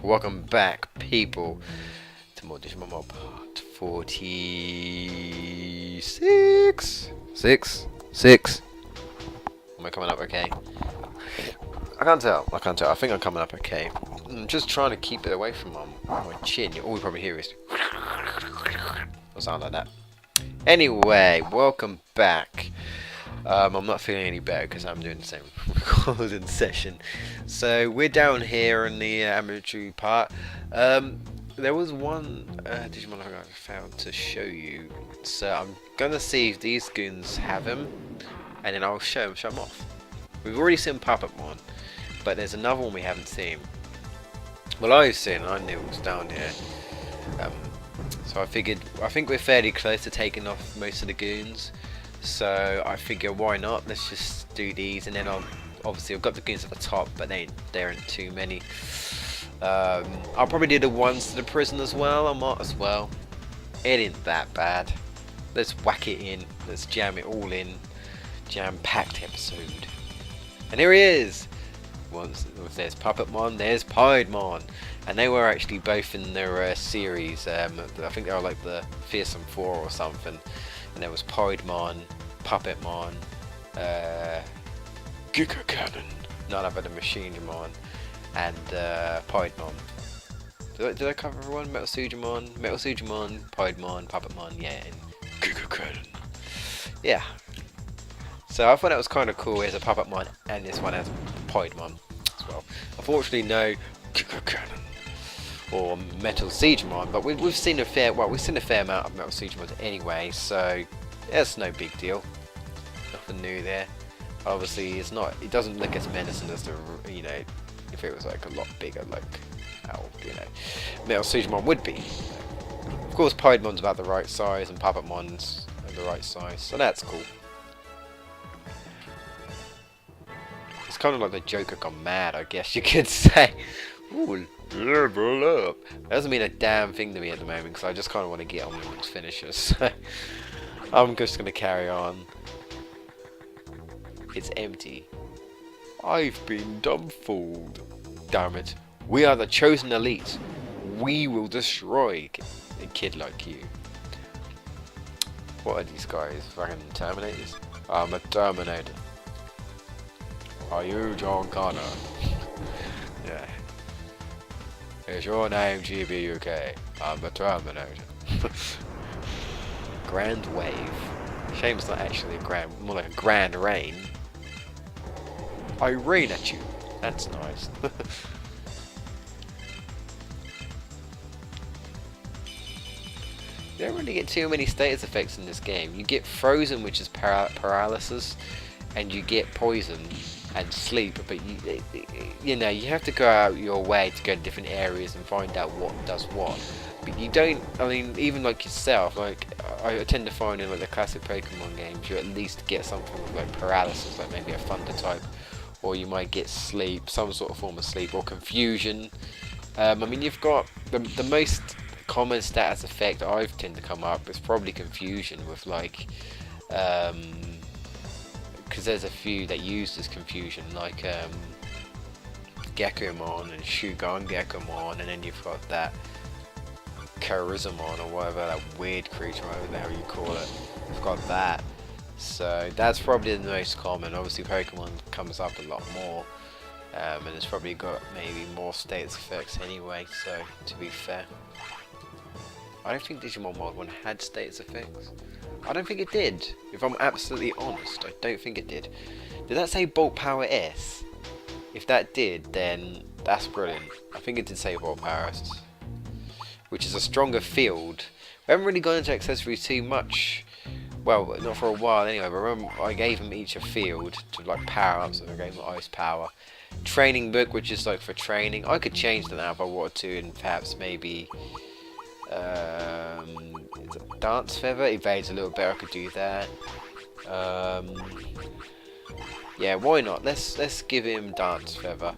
Welcome back, people, to more Digimon Mob Part 46. Six. Am I coming up okay? I can't tell. I think I'm coming up okay. I'm just trying to keep it away from my chin. All you probably hear is or sound like that. Anyway, welcome back. I'm not feeling any better because I'm doing the same recording session. So we're down here in the amateur part. There was one Digimon I found to show you. So I'm gonna see if these goons have him, and then I'll show him off. We've already seen Puppetmon, but there's another one we haven't seen. Well, I've seen. I knew it was down here. So I think we're fairly close to taking off most of the goons. So I figure why not? Let's just do these, and then obviously I've got the goons at the top, but there aren't too many. I'll probably do the ones to the prison as well. I might as well. It ain't that bad. Let's whack it in. Let's jam it all in. Jam-packed episode. And here he is. Once there's Puppetmon, there's Piedmon, and they were actually both in their series. I think they were like the Fearsome Four or something. And there was Piedmon, Puppetmon, Giga Cannon, none other than Machinedmon, and Piedmon. Did I cover everyone? Metal Sujimon, Piedmon, Puppetmon, yeah, and Giga Cannon. Yeah. So I thought that was kind of cool as a Puppetmon, and this one has Piedmon as well. Unfortunately, no Giga Cannon or Metal Siegemon, but we've seen a fair amount of Metal Siegemon anyway, so that's no big deal. Nothing new there. Obviously, it doesn't look as menacing as the, if it was like a lot bigger, like how Metal Siegemon would be. Of course, Piedmon's about the right size, and Puppetmon's the right size, so that's cool. It's kind of like the Joker gone mad, I guess you could say. Ooh, level up. That doesn't mean a damn thing to me at the moment because I just kind of want to get on with its finishers. So I'm just going to carry on. It's empty. I've been dumbfooled. Damn it. We are the chosen elite. We will destroy a kid like you. What are these guys? Fucking Terminators? I'm a Terminator. Are you John Connor? Yeah. Is your name GBUK? I'm a Terminator. Grand Wave. Shame it's not actually a grand, more like a Grand Rain. I rain at you. That's nice. You don't really get too many status effects in this game. You get frozen, which is paralysis, and you get poison and sleep, but you have to go out your way to go to different areas and find out what does what. But you don't, even like yourself, like I tend to find in like the classic Pokemon games, you at least get something like paralysis, like maybe a Thunder type, or you might get sleep, some sort of form of sleep, or confusion. You've got the most common status effect I've tend to come up is probably confusion with like because there's a few that use this confusion, like Gekomon and Shugon Gekomon, and then you've got that Charismon or whatever, that weird creature, whatever the hell you call it. You've got that. So that's probably the most common. Obviously Pokemon comes up a lot more, and it's probably got maybe more status effects anyway, so to be fair. I don't think Digimon Mod 1 had status effects. I don't think it did. If I'm absolutely honest, I don't think it did. Did that say Bolt Power S? If that did, then that's brilliant. I think it did say Bolt Power S, which is a stronger field. We haven't really gone into accessories too much. Well, not for a while anyway, but remember I gave them each a field to like power up, so I gave them Ice Power. Training Book, which is like for training. I could change that now if I wanted to, and perhaps maybe Dance Feather evades a little bit. I could do that. Yeah, why not? Let's give him Dance Feather.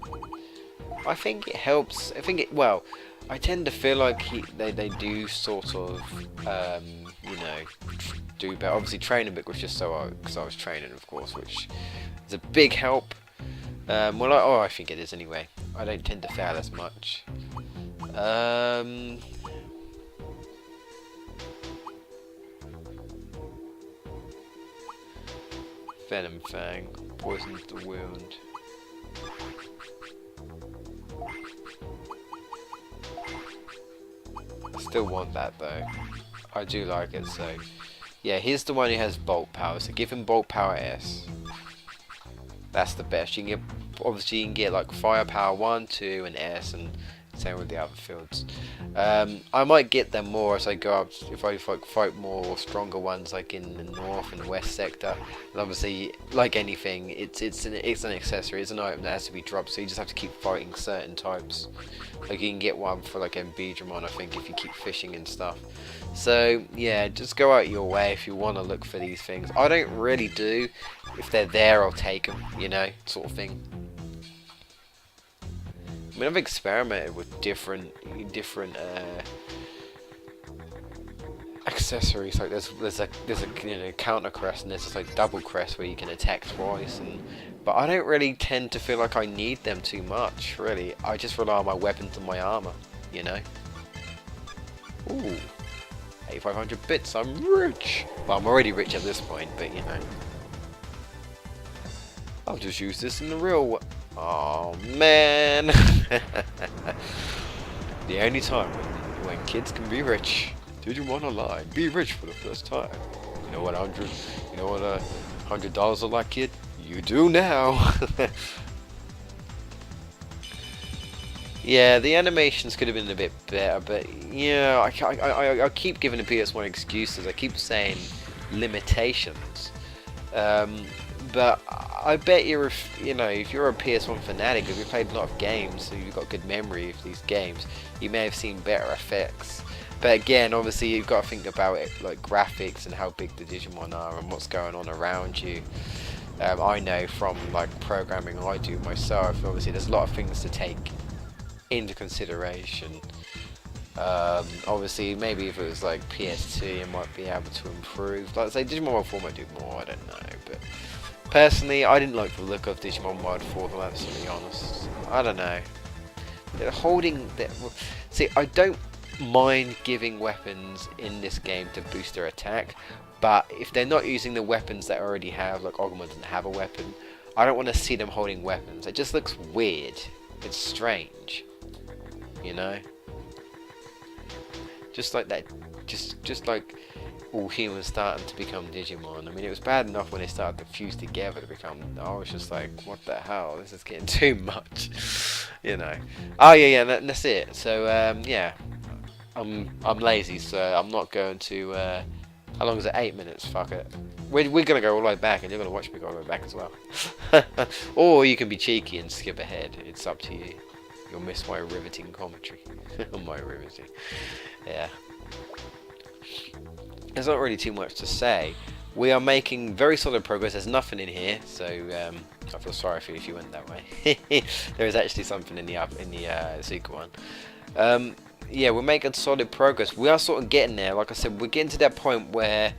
I think it helps. I tend to feel like they do sort of do better. Obviously, Training Book was just because I was training, of course, which is a big help. Well, I think it is anyway. I don't tend to fail as much. Venom Fang, poisons the wound. I still want that though. I do like it, so yeah, here's the one who has Bolt Power, so give him Bolt Power S. That's the best. You can get, obviously you can get like Firepower 1, 2 and S, and same with the other fields. I might get them more as I go up, if I fight more stronger ones like in the north and west sector. And obviously, like anything, it's an accessory, it's an item that has to be dropped, so you just have to keep fighting certain types. Like you can get one for like Digimon, I think, if you keep fishing and stuff. So yeah, just go out your way if you want to look for these things. I don't really do. If they're there, I'll take them, you know, sort of thing. I mean, I've experimented with different accessories. Like there's a you know, counter crest, and there's just like double crest where you can attack twice. But I don't really tend to feel like I need them too much. Really, I just rely on my weapons and my armor. You know. Ooh, 8,500 bits. I'm rich. Well, I'm already rich at this point, but you know. I'll just use this in the real. Oh man. The only time when kids can be rich. Digimon Online, be rich for the first time. You know what $100 are like, kid? You do now. Yeah, the animations could have been a bit better, but yeah, I keep giving the PS1 excuses. I keep saying limitations. But I bet you're, if you're a PS1 fanatic, if you played a lot of games, so you've got good memory of these games, you may have seen better effects. But again, obviously you've got to think about it, like graphics and how big the Digimon are and what's going on around you. I know from like programming I do myself, obviously there's a lot of things to take into consideration. Obviously maybe if it was like PS2 you might be able to improve. Like I say, Digimon World 4 might do more, I don't know. But personally, I didn't like the look of Digimon World 4, if I'm absolutely honest. I don't know. They're holding... See, I don't mind giving weapons in this game to boost their attack, but if they're not using the weapons that I already have, like Agumon doesn't have a weapon, I don't want to see them holding weapons. It just looks weird. It's strange. You know? Just like that, just like all humans starting to become Digimon. I mean, it was bad enough when they started to fuse together to become. I was just like, what the hell? This is getting too much, you know. Oh yeah, that's it. So yeah, I'm lazy, so I'm not going to. How long is it? 8 minutes. Fuck it. We're gonna go all the way back, and you're gonna watch me go all the way back as well. Or you can be cheeky and skip ahead. It's up to you. You'll miss my riveting commentary. My riveting. Yeah. There's not really too much to say. We are making very solid progress. There's nothing in here, so I feel sorry for you if you went that way. There is actually something in the Suka one. Yeah, we're making solid progress. We are sort of getting there. Like I said, we're getting to that point where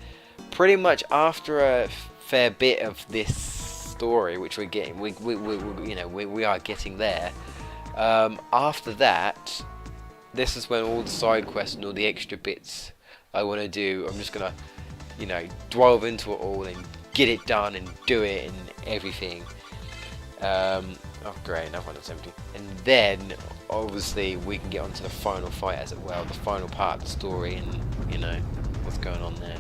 pretty much after a fair bit of this story, which we're getting, we are getting there. After that, this is when all the side quests and all the extra bits I want to do, I'm just gonna, delve into it all and get it done and do it and everything. Oh great, another one that's empty. And then, obviously, we can get onto the final fight as well, the final part of the story, and, what's going on there.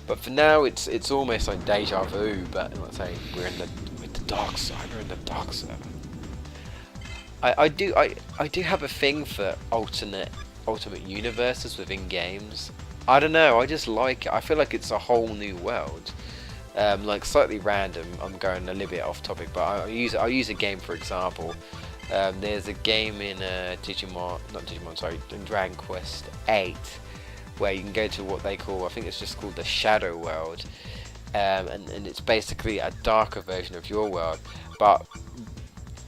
But for now, it's almost like deja vu, but let's say we're in the dark side, we're in the dark side. I do have a thing for alternate universes within games. I don't know, I just like it. I feel like it's a whole new world. Like slightly random, I'm going a little bit off topic, but I'll use a game for example. There's a game in in Dragon Quest 8 where you can go to what they call, I think it's just called the Shadow World, and it's basically a darker version of your world. But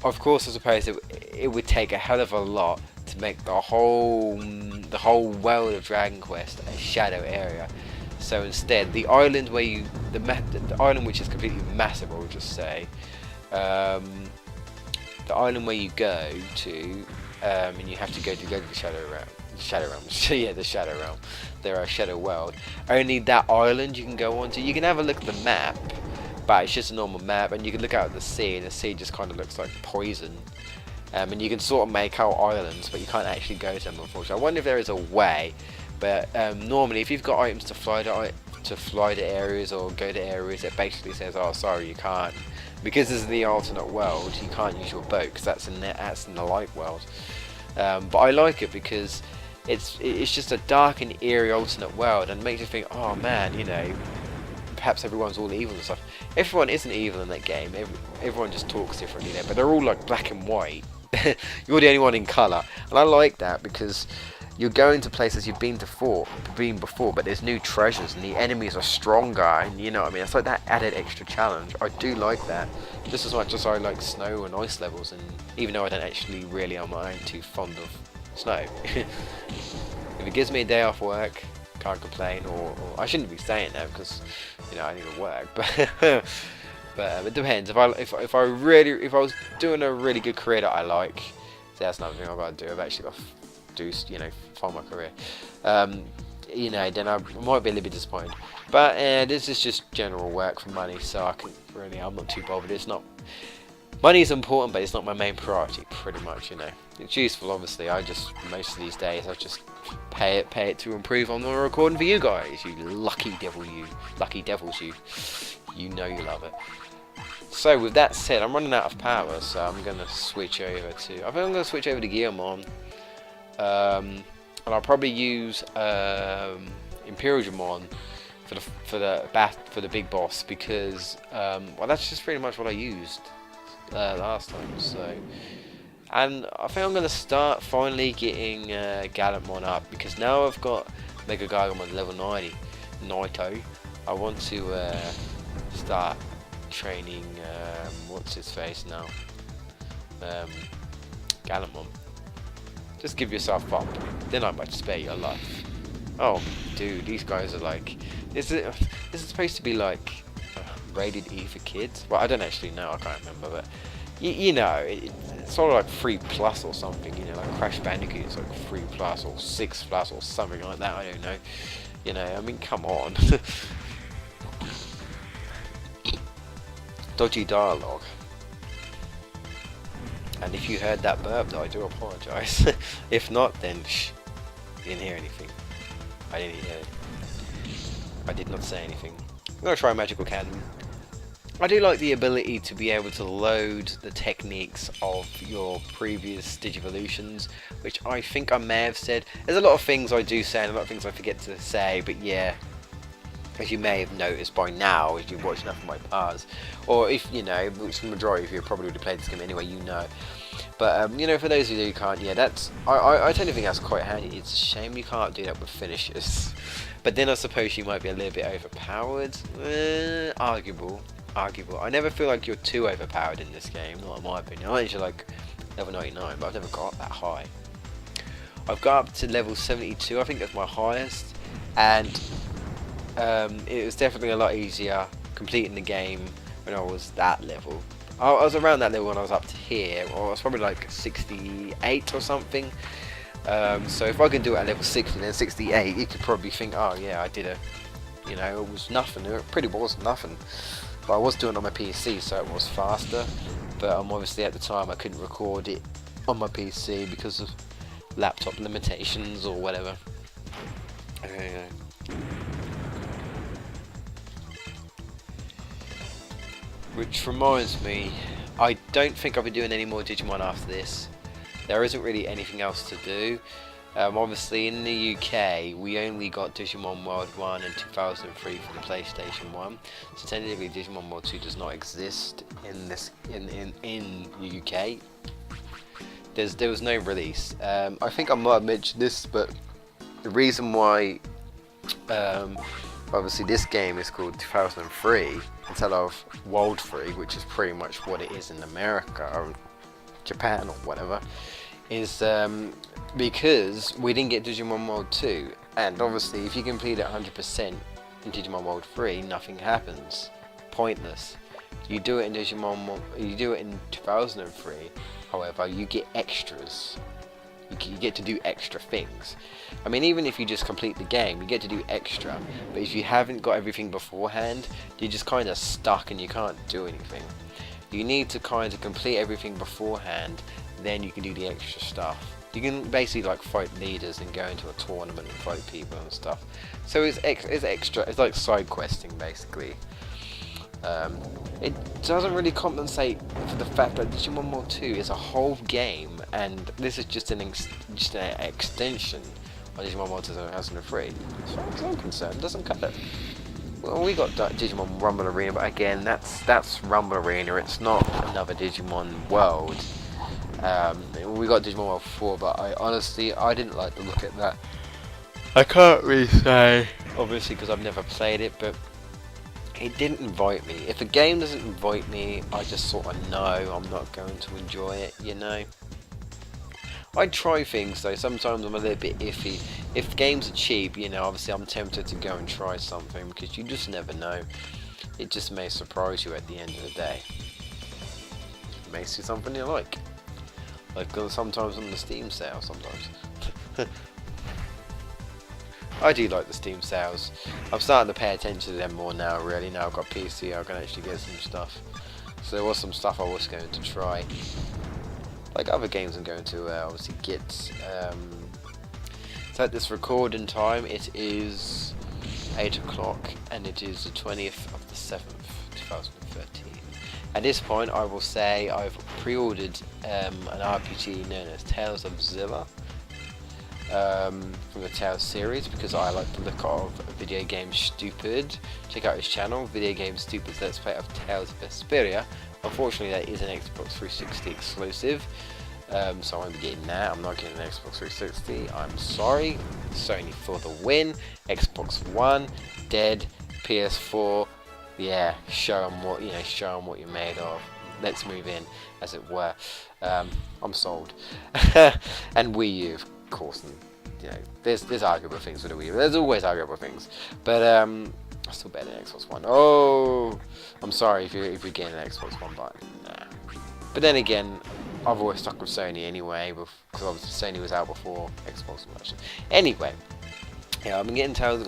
of course, I suppose it would take a hell of a lot to make the whole world of Dragon Quest a shadow area. So instead, the island where you the island which is completely massive, I would just say, the island where you go to, and you have to go to the Shadow Realm. Yeah, the Shadow Realm. There are Shadow World. Only that island you can go onto. You can have a look at the map, but it's just a normal map, and you can look out at the sea, and the sea just kind of looks like poison. And you can sort of make out islands, but you can't actually go to them, unfortunately. I wonder if there is a way, but normally if you've got items to fly to areas or go to areas, it basically says, oh sorry, you can't. Because this is the alternate world, you can't use your boat, because that's in the light world. But I like it because it's just a dark and eerie alternate world, and makes you think, oh man, you know, perhaps everyone's all evil and stuff. Everyone isn't evil in that game. Everyone just talks differently there, but they're all like black and white. You're the only one in colour, and I like that because you're going to places you've been before, but there's new treasures and the enemies are stronger, and you know what I mean. It's like that added extra challenge. I do like that just as much as I like snow and ice levels, and even though I don't actually really, I ain't too fond of snow. If it gives me a day off work, can't complain. Or I shouldn't be saying that because you know I need to work, but. But it depends. If I was doing a really good career that I like, so that's another thing I've got to do. I've actually got to do, you know, find my career. You know, then I might be a little bit disappointed. But this is just general work for money, so I'm not too bothered. It's not, money is important, but it's not my main priority. Pretty much, you know, it's useful. Obviously, most of these days I just pay it to improve on the recording for you guys. You lucky devils, you know you love it. So with that said, I'm running out of power, so I'm going to switch over to... I think I'm going to switch over to Digimon. And I'll probably use Imperial Digimon for the big boss, because well, that's just pretty much what I used last time. So, and I think I'm going to start finally getting Gaunlet up, because now I've got Mega Gargamon level 90, Naito. I want to start training what's his face now, Gaunlet. Just give yourself up, then I might spare your life. Oh dude, these guys are like, this is supposed to be like rated E for kids. Well, I don't actually know, I can't remember, but you know, it's sort of like 3+ or something, you know, like Crash Bandicoot is like 3+ or 6+ or something like that, I don't know. You know, I mean, come on. Dodgy dialogue. And if you heard that burp, though, I do apologise. If not, then shh, you didn't hear anything. I didn't hear it. I did not say anything. I'm going to try Magical Cannon. I do like the ability to be able to load the techniques of your previous Digivolutions, which I think I may have said. There's a lot of things I do say and a lot of things I forget to say, but yeah. As you may have noticed by now, if you've watched enough of my parts, or if you know, which the majority of you have probably already played this game anyway, you know. But you know, for those of you who can't, yeah, that's I tend to think that's quite handy. It's a shame you can't do that with finishers. But then I suppose you might be a little bit overpowered. Arguable. I never feel like you're too overpowered in this game, not in my opinion. I'm actually like level 99, but I've never got that high. I've got up to level 72, I think that's my highest, and it was definitely a lot easier completing the game when I was that level. I was around that level when I was up to here, or I was probably like 68 or something. So if I can do it at level 60 then 68, you could probably think, oh yeah, I did it. You know, it was nothing. It pretty was nothing. But I was doing it on my PC, so it was faster. But obviously at the time I couldn't record it on my PC because of laptop limitations or whatever. Which reminds me, I don't think I'll be doing any more Digimon after this. There isn't really anything else to do. Obviously in the UK we only got Digimon World 1 in 2003 for the PlayStation 1, so technically Digimon World 2 does not exist in the UK. There was no release. I think I might have mentioned this, but the reason why obviously this game is called 2003 instead of World 3, which is pretty much what it is in America or Japan or whatever, is because we didn't get Digimon World 2, and obviously if you complete it 100%, in Digimon World 3, nothing happens. Pointless. You do it in you do it in 2003, however, you get extras. You get to do extra things. I mean, even if you just complete the game, you get to do extra. But if you haven't got everything beforehand, you're just kind of stuck and you can't do anything. You need to kind of complete everything beforehand, then you can do the extra stuff. You can basically like fight leaders and go into a tournament and fight people and stuff. So it's extra. It's like side questing basically. It doesn't really compensate for the fact that Digimon World 2 is a whole game, and this is just an extension of Digimon World 2003. As far as I'm concerned, it doesn't cut it. Well, we got Digimon Rumble Arena, but again, that's Rumble Arena. It's not another Digimon World. We got Digimon World 4, but I didn't like the look at that. I can't really say, obviously, because I've never played it, but it didn't invite me. If a game doesn't invite me, I just sort of know I'm not going to enjoy it, you know. I try things though, sometimes I'm a little bit iffy. If games are cheap, you know, obviously I'm tempted to go and try something, because you just never know. It just may surprise you at the end of the day. It may see something you like sometimes on the Steam sale, sometimes. I do like the Steam sales. I'm starting to pay attention to them more now, really. Now I've got PC, I can actually get some stuff. So there was some stuff I was going to try. Like other games I'm going to obviously get. So at this recording time, it is 8 o'clock, and it is the 20th of the 7th, 2013. At this point, I will say I've pre-ordered an RPG known as Tales of Zilla. From the Tales series, because I like the look of Video Game Stupid. Check out his channel, Video Game Stupid's Let's Play of Tales of Vesperia. Unfortunately, that is an Xbox 360 exclusive, so I won't be getting that. I'm not getting an Xbox 360. I'm sorry. Sony for the win. Xbox One, dead. PS4, yeah. Show them what you're made of. Let's move in, as it were. I'm sold. And Wii U. Of course, and you know, there's arguable things with the Wii U. There's always arguable things, but I'm still better than Xbox One. Oh, I'm sorry if you're getting an Xbox One, but nah. But then again, I've always stuck with Sony anyway, because obviously Sony was out before Xbox version. Anyway, yeah, I'm gonna get Tales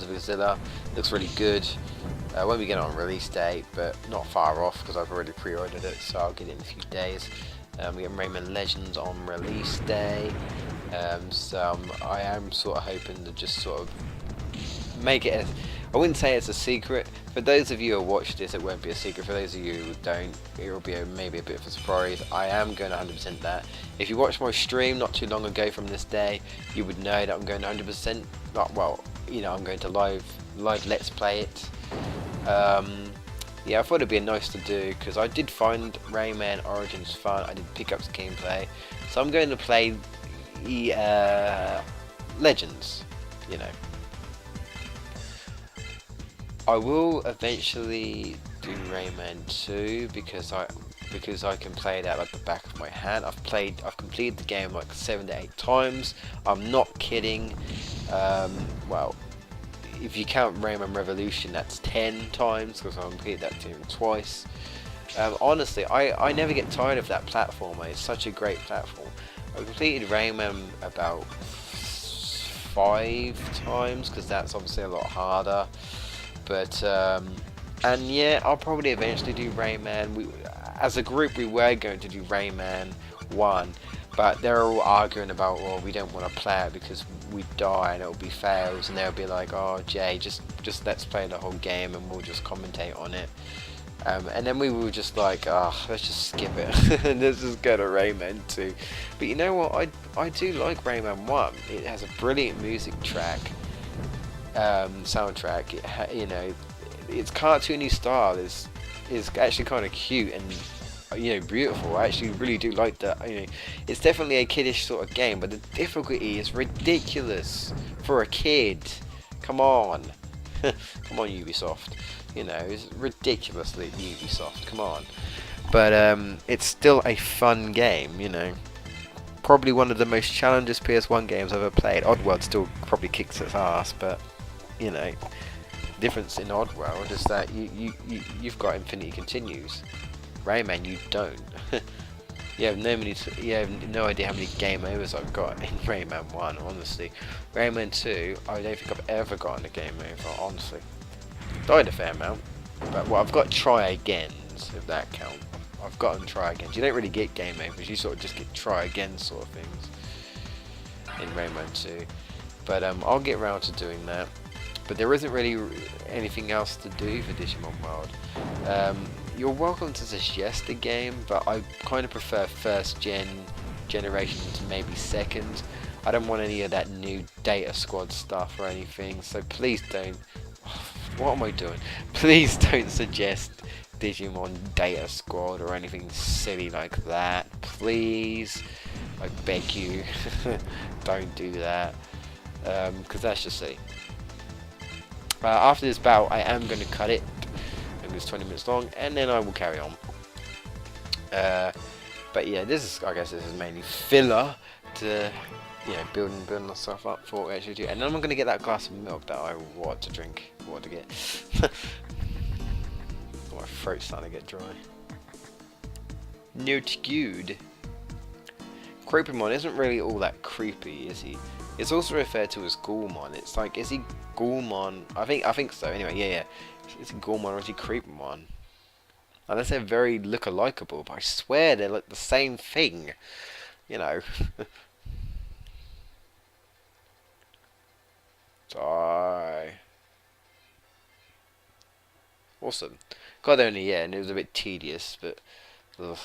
of Godzilla. Looks really good. Won't be getting it on release date, but not far off because I've already pre-ordered it, so I'll get it in a few days. We get Rayman Legends on release day. So I am sort of hoping to just sort of make it I wouldn't say it's a secret. For those of you who watch this, it won't be a secret. For those of you who don't, it will be maybe a bit of a surprise. I am going 100% that. If you watched my stream not too long ago from this day, you would know that I'm going 100%. Well, you know, I'm going to live let's play it. Yeah, I thought it'd be nice to do, because I did find Rayman Origins fun. I did pick up some gameplay, so I'm going to play Legends, you know. I will eventually do Rayman 2 because I can play it out like the back of my hand. I've completed the game like 7 to 8 times. I'm not kidding. Well, if you count Rayman Revolution, that's 10 times because I completed that game twice. Honestly, I never get tired of that platformer. It's such a great platform. I completed Rayman about 5 times because that's obviously a lot harder. But and yeah, I'll probably eventually do Rayman. As a group, we were going to do Rayman 1, but they're all arguing about, well, we don't want to play it because we die and it'll be fails, and they'll be like, oh Jay, just let's play the whole game and we'll just commentate on it. And then we were just like, let's just skip it and let's just go to Rayman 2. But you know what, I do like Rayman 1. It has a brilliant music track, soundtrack. You know, its cartoony style is actually kind of cute and, you know, beautiful. I actually really do like that. You know, it's definitely a kiddish sort of game, but the difficulty is ridiculous for a kid. Come on. Come on, Ubisoft. You know, it's ridiculously Ubisoft. Come on. But it's still a fun game, you know. Probably one of the most challenging PS1 games I've ever played. Oddworld still probably kicks its ass, but, you know, difference in Oddworld is that you've got infinity continues. Rayman, you don't. You have no idea how many game overs I've got in Rayman 1, honestly. Rayman 2, I don't think I've ever gotten a game over, honestly. Died a fair amount. But well, I've got try agains, if that counts. I've gotten try agains. You don't really get game overs, you sort of just get try again sort of things in Rayman 2. But I'll get around to doing that. But there isn't really anything else to do for Digimon World. You're welcome to suggest a game, but I kind of prefer first generation to maybe second. I don't want any of that new Data Squad stuff or anything, so please don't. What am I doing? Please don't suggest Digimon Data Squad or anything silly like that. Please, I beg you, don't do that, because that's just silly. After this battle, I am going to cut it. It's 20 minutes long, and then I will carry on. But yeah, I guess this is mainly filler to, building myself up for what we actually do. And then I'm gonna get that glass of milk that I want to drink, to get. My throat's starting to get dry. Not good. Creepymon isn't really all that creepy, is he? It's also referred to as Ghoulmon. It's like, is he Ghoulmon? I think so. Anyway, yeah. Is it Ghoulmon or is he Creepymon? Unless they're very look-alikeable, but I swear they're like the same thing. You know. Die. Awesome. Got there in the end. It was a bit tedious, but ugh.